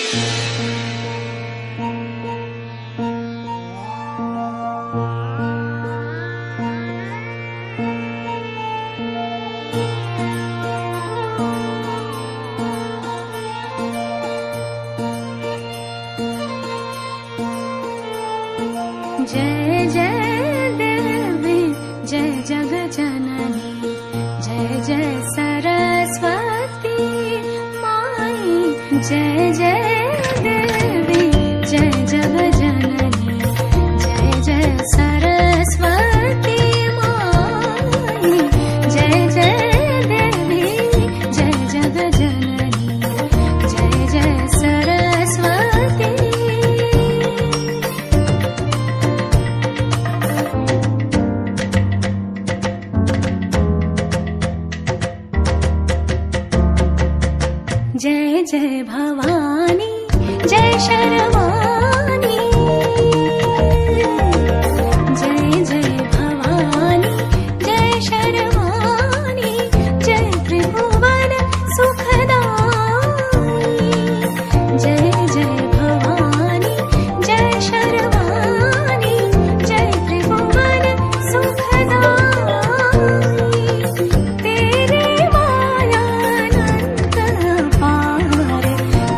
जय जय देवी जय जगजननी जय जय सरस्वती माई जय जय देवी जय जगजननी जय जय सरस्वती माई जय जय देवी जय जगजननी जय जय सरस्वती जय जय भवानी जय शर्वाणी जय जय भवानी जय शर्वाणी जय त्रिभुवन सुखदाई जय जय भवानी जय शर्वाणी जय त्रिभुवन सुखदाई तेरे मायानंद पार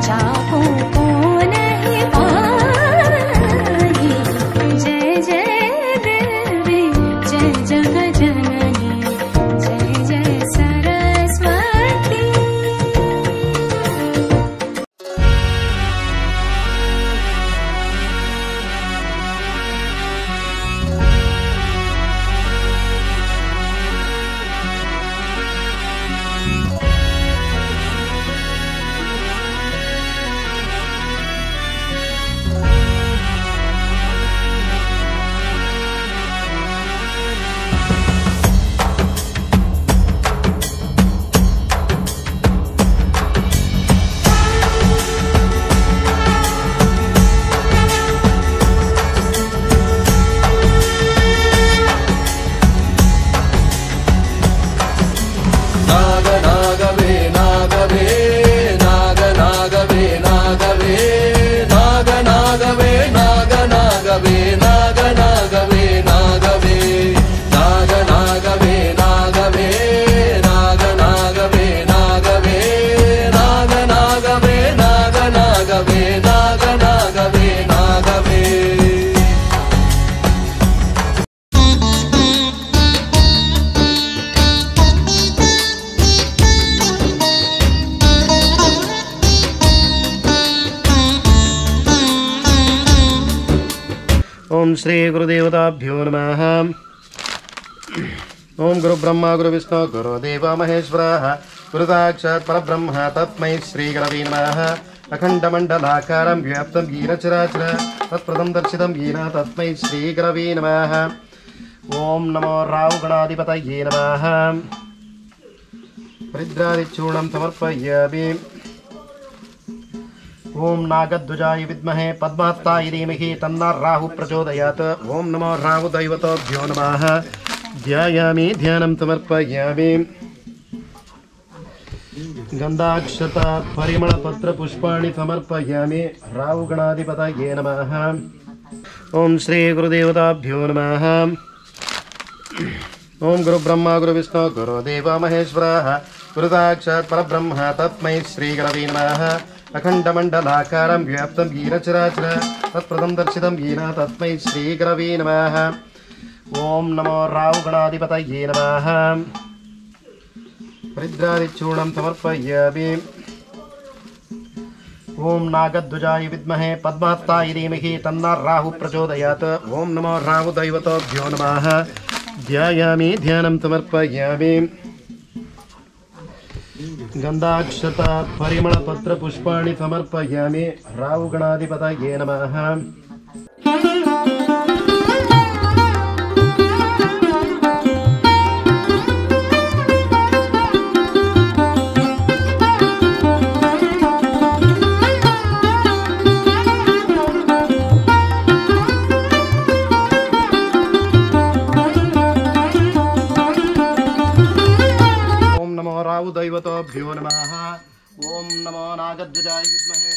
जाको को नहीं पाई जय जय देवी जय जगजननी जय जय सरस्वती ओम श्री गुरुदेवताभ्यो नमः। ओम गुरु ब्रह्मा गुरु विष्णु गुरुदेव महेश्वरः गुरुसाक्षात् परब्रह्म तस्मै श्री गुरवे नमः। अखण्डमण्डलाकारं व्याप्तं येन चराचर तत्प्रदं दर्शितं येन तस्मै श्री गुरवे नमः। ओम नमो राहुगणाधिपतये नमः। परिद्रादिचूर्णं समर्पयामि। ओम नागध्वजाय विद्महे पद्मास्ताय धीमहि तन्नो राहु प्रचोदयात्। ओम नमो राहुदैवतेभ्यो नमः। ध्यायामि ध्यानं समर्पयामि। गन्धाक्षता परिमलपत्र पुष्पाणि समर्पयामि। राहुगणाधिपतये नमः। ओम श्री गुरुदेवताभ्यो नमः। ओम गुरु ब्रह्मा गुरु विष्णु गुरुदेव महेश्वरः गुरुसाक्षात् परब्रह्म तस्मै श्री गुरवे नमः। अखण्डमण्डलाकारं व्याप्तं येन चराचर तत्प्रदं दर्शितं येन तस्मै श्री गुरवे नमः। ओम नमो राहुगणाधिपतये नमः। परिद्रादिचूर्णं समर्पयामि। ओम नागध्वजाय विद्महे पद्मास्ताय धीमहि तन्नो राहु प्रचोदयात्। ओम नमो राहुदैवतेभ्यो नमः। ध्यायामि ध्यानं समर्पयामि। गन्धाक्षता परिमलपत्र पुष्पाणि समर्पयामि। राहुगणाधिपतये नमः। राहुदैवतेभ्यो नमः। ओम नमो नागध्वजाय विद्महे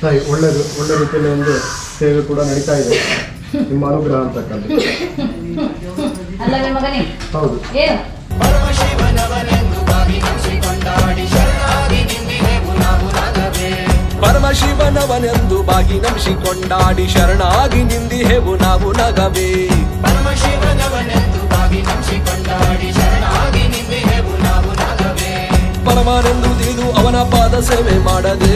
ತಾಯಿ ಒಳ್ಳೆ ರೀತಿಯಲ್ಲಿ ಒಂದು ಸೇವೆ ಕೂಡ ನಡೀತಾ ಇದೆ ನಿಮ್ಮ ಅನುಗ್ರಹ ಅಂತಕ್ಕಂಥ. ಹೌದು. ಪರಮಶಿವನವನೆಂದು ಬಾಗಿ ನಮಿಸಿಕೊಂಡಾಡಿ ಶರಣಾಗಿ ನಿಂದಿಹೆವು ನಾವು ನಗವೇ. ಪರಮಶಿವನವನೆಂದು ಬಾಗಿ ನಮಿಸಿಕೊಂಡಾಡಿ ಶರಣಾಗಿ ನಿಂದಿಹೆವು ನಾವು ನಗವೇ. ಪರಮನೆಂದು ತಿಳಿದು ಅವನ ಪಾದ ಸೇವೆ ಮಾಡದೆ,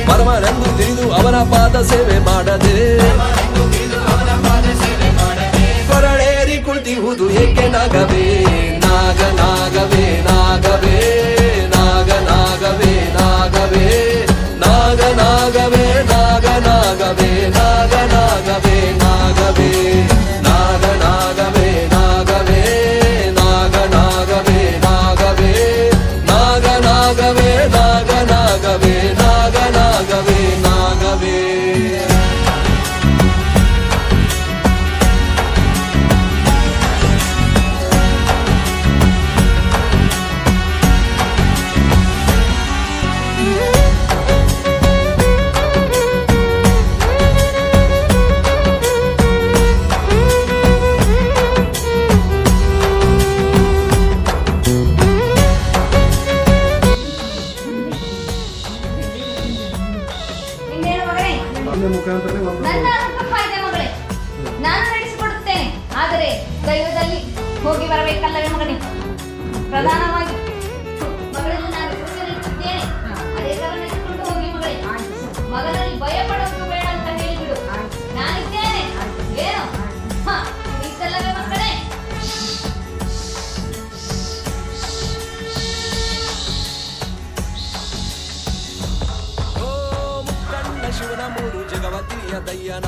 ಪರಮನೆಂದು ತಿಳಿದು ಅವನ ಪಾದ ಸೇವೆ ಮಾಡದೆ, ಕೊರಳೇರಿ ಕುಳಿತಿಹುದು ಏಕೆ ನಾಗವೇ. ನಾಗ ನಾಗವೇ ನಾಗವೇ ನಾಗ ನಾಗವೇ ನಾಗವೇ ನಾಗ ನಾಗವೇ ನಾಗ ನಾಗವೇ ನಾಗ ನಾಗವೇ ನಾಗವೇ ನಾಗ ನಾಗವೇ ನಾಗವೇ ನಾಗ ನಾಗವೇ ನಾಗವೇ ನಾಗ ನಾಗವೇ ನಾಗ ನಾಗವೇ ನಾಗ ನಾಗವೇ ನಾಗವೇ. ನನ್ನ ಅನುಕಂಪ ಇದೆ ಮಗಳೇ, ನಾನು ನಡೆಸಿಕೊಡುತ್ತೇನೆ. ಆದರೆ ದೈವದಲ್ಲಿ ಹೋಗಿ ಬರಬೇಕಲ್ಲವೇ ಮಗನೇ? ಪ್ರಧಾನವಾಗಿ ಮಗಳಲ್ಲಿ ನಾನು ಕುರಿತಿದ್ದೇನೆ, ಅದೇ ತರ ನಡೆಸಿಕೊಂಡು ಹೋಗಿ ಮಗಳೇ. ಮಗನಲ್ಲಿ ಭಯ ಪಡೋದು ಬೇಡ ಅಂತ ಹೇಳಿಬಿಡು. ನಾನಿದ್ದೇನೆ. ಏನು ಇಷ್ಟಲ್ಲವೇ ಮಕ್ಕಳೇ? ಶಿವನ ಮೂರು ಜಗವತಿಯ ದಯ್ಯನ